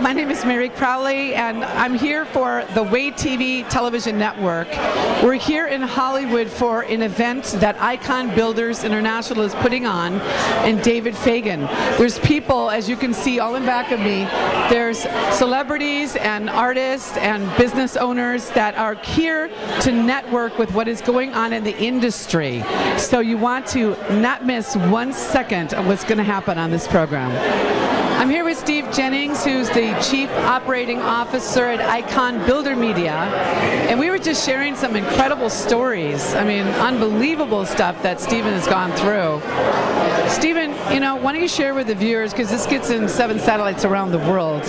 My name is Mary Crowley, and I'm here for the Way TV television network. We're here in Hollywood for an event that Icon Builders International is putting on, and David Fagan. There's people, as you can see all in back of me, there's celebrities and artists and business owners that are here to network with what is going on in the industry. So you want to not miss 1 second of what's going to happen on this program. I'm here with Steve Jennings, who's the Chief Operating Officer at Icon Builder Media, and we were just sharing some incredible stories. I mean, unbelievable stuff that Stephen has gone through. Stephen, you know, why don't you share with the viewers, because this gets in 7 satellites around the world.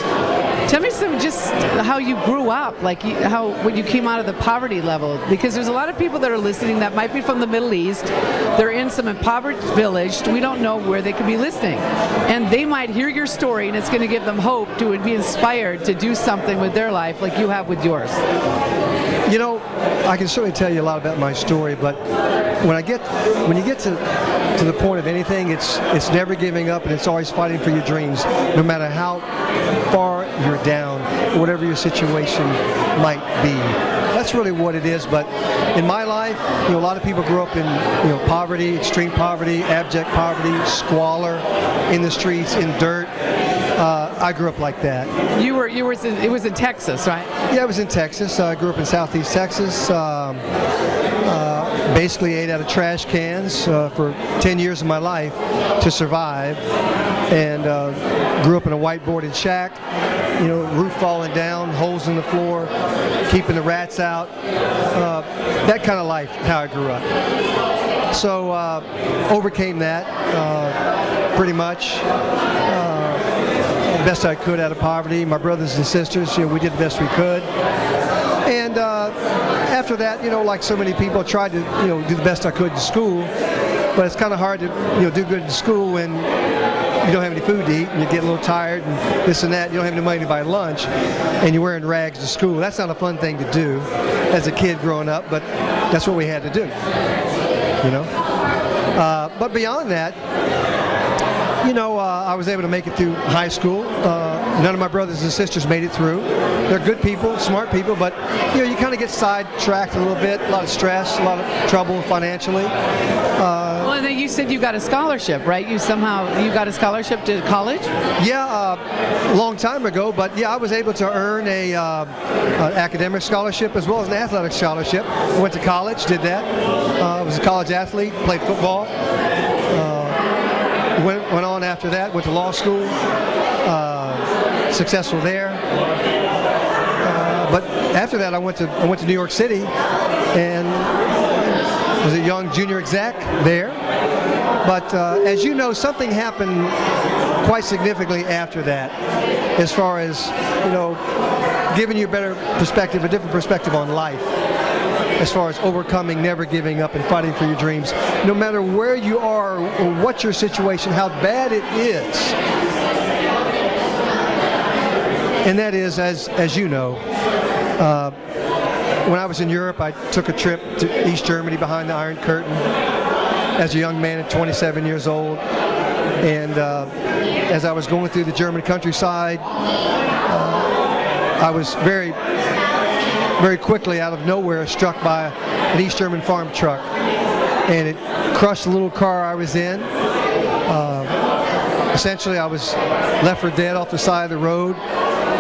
Tell me some just how you grew up, like when you came out of the poverty level, because there's a lot of people that are listening that might be from the Middle East. They're in some impoverished village. We don't know where they could be listening, and they might hear your story, and it's going to give them hope to be inspired to do something with their life like you have with yours. You know, I can certainly tell you a lot about my story, but when you get to the point of anything, it's never giving up, and it's always fighting for your dreams, no matter how far you're down, whatever your situation might be. That's really what it is. But in my life, you know, a lot of people grew up in, you know, poverty, extreme poverty, abject poverty, squalor, in the streets, in dirt. I grew up like that. It was in Texas, right? Yeah, I was in Texas. I grew up in Southeast Texas. Basically ate out of trash cans for 10 years of my life to survive, and grew up in a white-boarded shack, you know, roof falling down, holes in the floor, keeping the rats out, that kind of life, how I grew up. So overcame that pretty much. The best I could out of poverty. My brothers and sisters, you know, we did the best we could. And after that, you know, like so many people, I tried to, you know, do the best I could in school, but it's kind of hard to, you know, do good in school when you don't have any food to eat, and you get a little tired and this and that. You don't have any money to buy lunch, and you're wearing rags to school. That's not a fun thing to do as a kid growing up, but that's what we had to do, you know. But beyond that, you know, I was able to make it through high school. None of my brothers and sisters made it through. They're good people, smart people, but you know, you kind of get sidetracked a little bit. A lot of stress, a lot of trouble financially. Well, and then you said you got a scholarship, right? You got a scholarship to college? Yeah, a long time ago, but yeah, I was able to earn an academic scholarship as well as an athletic scholarship. I went to college, did that. I was a college athlete, played football. Went on after that, went to law school, successful there. But after that, I went to New York City and was a young junior exec there. But as you know, something happened quite significantly after that, as far as, you know, giving you a better perspective, a different perspective on life, as far as overcoming, never giving up, and fighting for your dreams, no matter where you are or what your situation, how bad it is. And that is, as you know, when I was in Europe, I took a trip to East Germany behind the Iron Curtain as a young man at 27 years old. And as I was going through the German countryside, I was very quickly, out of nowhere, struck by an East German farm truck, and it crushed the little car I was in. Essentially, I was left for dead off the side of the road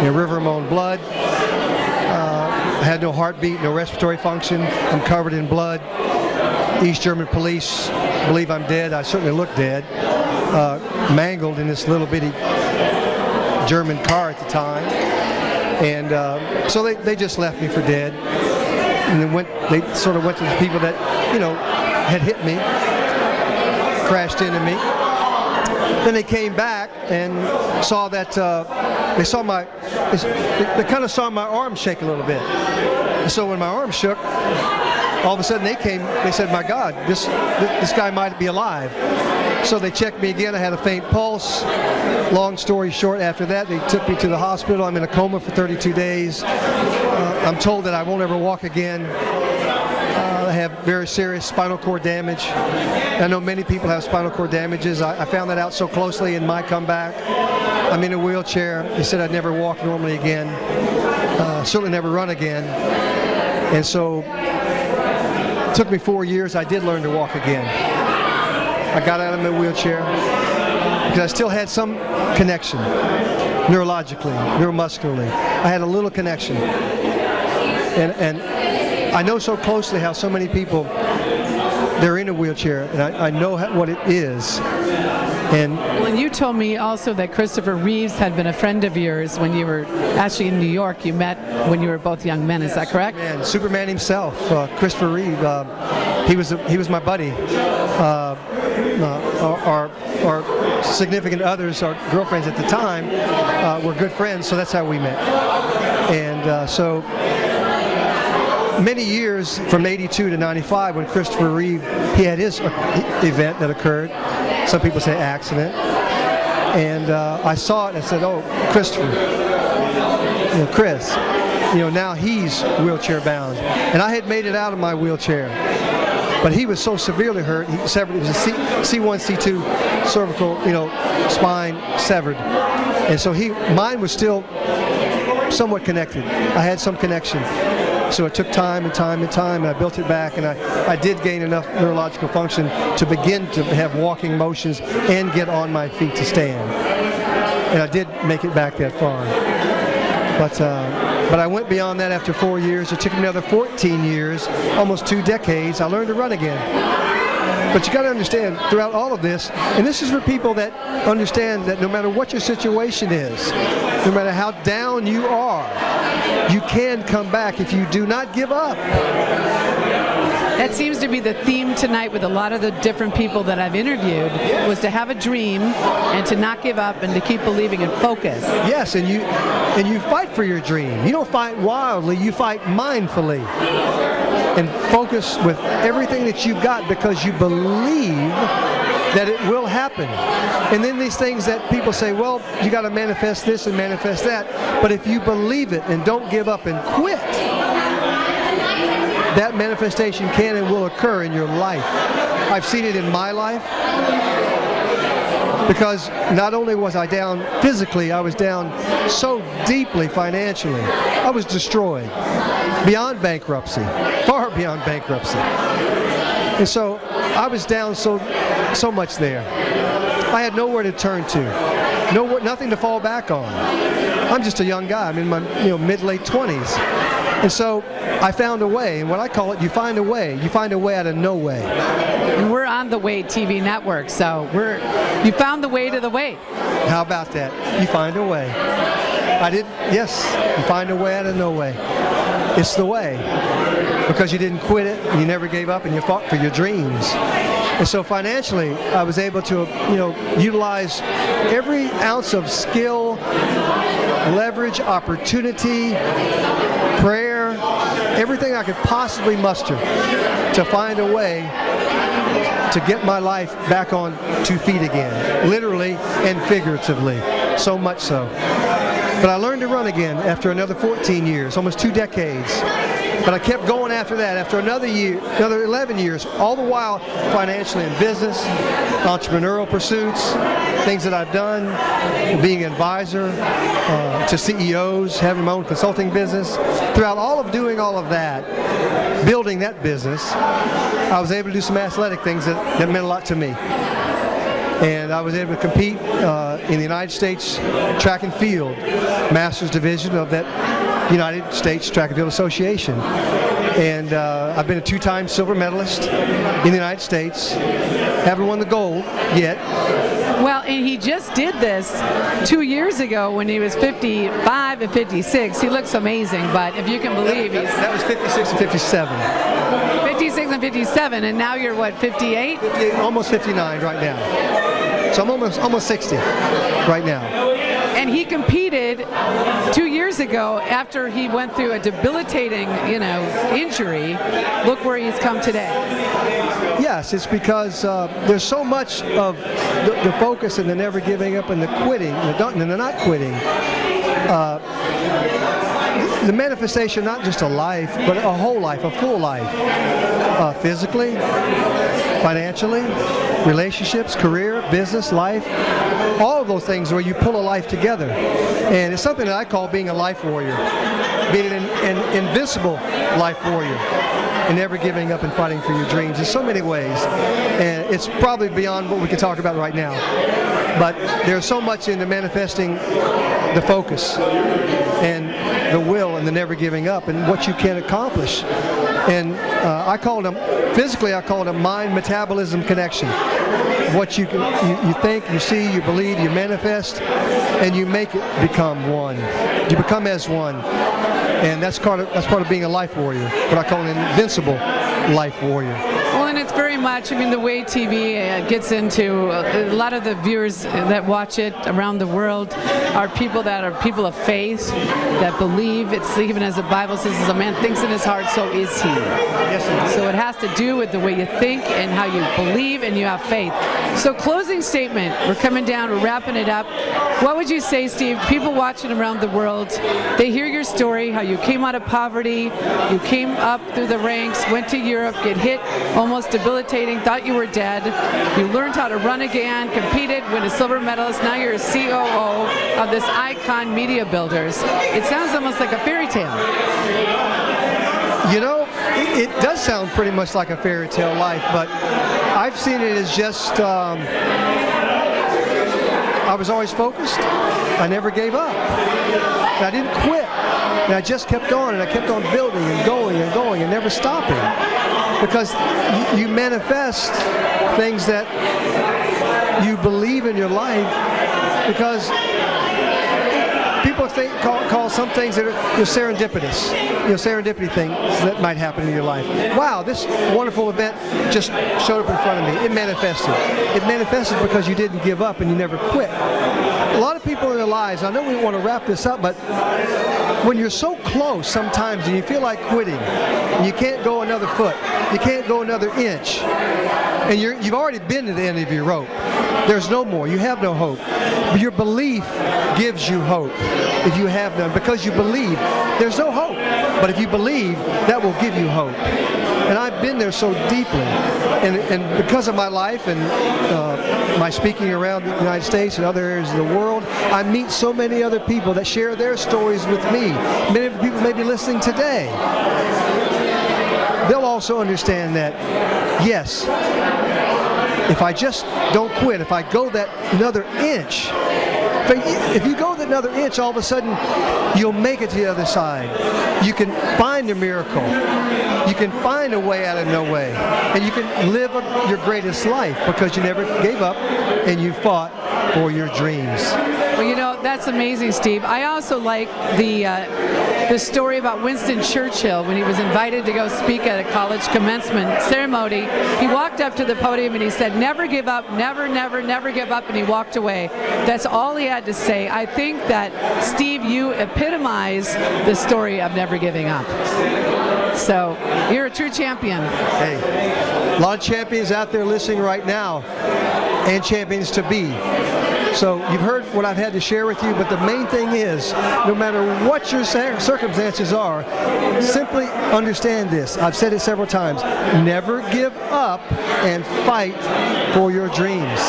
in a river of my own blood. I had no heartbeat, no respiratory function. I'm covered in blood. East German police believe I'm dead. I certainly look dead. Mangled in this little bitty German car at the time. And so they just left me for dead, and then they sort of went to the people that, you know, had hit me, crashed into me. Then they came back and saw that they kind of saw my arm shake a little bit. And so when my arm shook, all of a sudden they said, my God, this guy might be alive. So they checked me again. I had a faint pulse. Long story short, after that, they took me to the hospital. I'm in a coma for 32 days. I'm told that I won't ever walk again. I have very serious spinal cord damage. I know many people have spinal cord damages. I found that out so closely in my comeback. I'm in a wheelchair. They said I'd never walk normally again. Certainly never run again. And so it took me 4 years. I did learn to walk again. I got out of my wheelchair because I still had some connection, neurologically, neuromuscularly. I had a little connection. And I know so closely how so many people, they're in a wheelchair, and I know what it is. And you told me also that Christopher Reeves had been a friend of yours when you were actually in New York. You met when you were both young men. Is that correct? And Superman himself, Christopher Reeve, he was my buddy. Our significant others, our girlfriends at the time, were good friends, so that's how we met. And so many years from 82 to 95, when Christopher Reeve, he had his event that occurred. Some people say accident. And I saw it and I said, oh, Christopher, Chris, now he's wheelchair bound. And I had made it out of my wheelchair. But he was so severely hurt, he severed, it was a C1, C2 cervical, spine severed. And so mine was still somewhat connected. I had some connection. So it took time and time and time, and I built it back, and I did gain enough neurological function to begin to have walking motions and get on my feet to stand. And I did make it back that far. But I went beyond that after 4 years. It took me another 14 years, almost 2 decades. I learned to run again. But you got to understand, throughout all of this, and this is for people that understand that no matter what your situation is, no matter how down you are, you can come back if you do not give up. That seems to be the theme tonight with a lot of the different people that I've interviewed, was to have a dream and to not give up and to keep believing and focus. Yes, and you fight for your dream. You don't fight wildly, you fight mindfully. And focus with everything that you've got because you believe that it will happen. And then these things that people say, well, you got to manifest this and manifest that. But if you believe it and don't give up and quit, that manifestation can and will occur in your life. I've seen it in my life because not only was I down physically, I was down so deeply financially. I was destroyed beyond bankruptcy, far beyond bankruptcy. And so I was down so much there. I had nowhere to turn to, nothing to fall back on. I'm just a young guy. I'm in my mid-late 20s. And so I found a way, and what I call it, you find a way. You find a way out of no way. And we're on the Way TV network, so you found the way to the way. How about that? You find a way. Yes, you find a way out of no way. It's the way. Because you didn't quit it, and you never gave up, and you fought for your dreams. And so financially, I was able to, utilize every ounce of skill, leverage, opportunity, prayer, everything I could possibly muster to find a way to get my life back on 2 feet again, literally and figuratively, so much so. But I learned to run again after another 14 years, almost 2 decades. But I kept going after that, after another 11 years, all the while financially in business, entrepreneurial pursuits, things that I've done, being an advisor to CEOs, having my own consulting business. Throughout all of doing all of that, building that business, I was able to do some athletic things that meant a lot to me. And I was able to compete in the United States Track and Field Masters Division of that United States Track and Field Association. And I've been a 2-time silver medalist in the United States. Haven't won the gold yet. Well, and he just did this 2 years ago when he was 55 and 56. He looks amazing, but if you can believe that was 56 and 57. 56 and 57, and now you're what, 58? 58, almost 59 right now. So I'm almost 60 right now. And he competed 2 years ago after he went through a debilitating, injury. Look where he's come today. Yes, it's because there's so much of the focus and the never giving up and the quitting, and the not quitting. the manifestation, not just a life, but a whole life, a full life, physically, financially, relationships, career, business, life, all of those things where you pull a life together. And it's something that I call being a life warrior, being an invincible life warrior, and never giving up and fighting for your dreams in so many ways. And it's probably beyond what we can talk about right now. But there's so much into manifesting the focus and the will and the never giving up and what you can accomplish. And I call them, physically I call it a mind metabolism connection. What you think, you see, you believe, you manifest, and you make it become one. You become as one. And that's part of being a life warrior, what I call an invincible life warrior. Well, and it's very much, I mean, the way TV gets into a lot of the viewers that watch it around the world are people of faith, that believe. It's even as the Bible says, as a man thinks in his heart, so is he. Yes, so it has to do with the way you think and how you believe and you have faith. So closing statement, we're coming down, we're wrapping it up. What would you say, Steve, people watching around the world, they hear your story, how you came out of poverty, you came up through the ranks, went to Europe, get hit, almost debilitating, thought you were dead, you learned how to run again, competed, win a silver medalist, now you're a COO of this Icon Media Builders. It sounds almost like a fairy tale. You know, it does sound pretty much like a fairy tale life, but I've seen it as just, I was always focused. I never gave up. And I didn't quit. And I just kept on, and I kept on building and going and going and never stopping. Because you manifest things that you believe in your life, because people call some things that are serendipitous, serendipity things that might happen in your life. Wow, this wonderful event just showed up in front of me. It manifested. It manifested because you didn't give up and you never quit. A lot of people in their lives, I know we want to wrap this up, but when you're so close sometimes and you feel like quitting, and you can't go another foot, you can't go another inch, and you've already been to the end of your rope. There's no more. You have no hope. But your belief gives you hope if you have none. Because you believe, there's no hope. But if you believe, that will give you hope. And I've been there so deeply. And because of my life and my speaking around the United States and other areas of the world, I meet so many other people that share their stories with me. Many of the people may be listening today. They'll also understand that, yes, if I just don't quit, if I go that another inch, if you go that another inch, all of a sudden you'll make it to the other side. You can find a miracle. You can find a way out of no way. And you can live your greatest life because you never gave up and you fought for your dreams. Well, you know, that's amazing, Steve. I also like the story about Winston Churchill when he was invited to go speak at a college commencement ceremony. He walked up to the podium and he said, never give up, never, never, never give up, and he walked away. That's all he had to say. I think that, Steve, you epitomize the story of never giving up. So, you're a true champion. Hey, a lot of champions out there listening right now, and champions to be. So you've heard what I've had to share with you, but the main thing is, no matter what your circumstances are, simply understand this. I've said it several times. Never give up and fight for your dreams.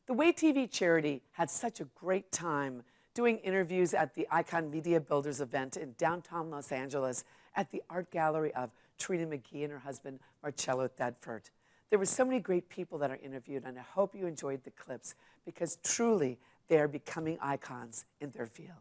The Way TV charity had such a great time doing interviews at the Icon Media Builders event in downtown Los Angeles at the art gallery of Trina McGee and her husband, Marcello Thedford. There were so many great people that are interviewed, and I hope you enjoyed the clips because truly they are becoming icons in their field.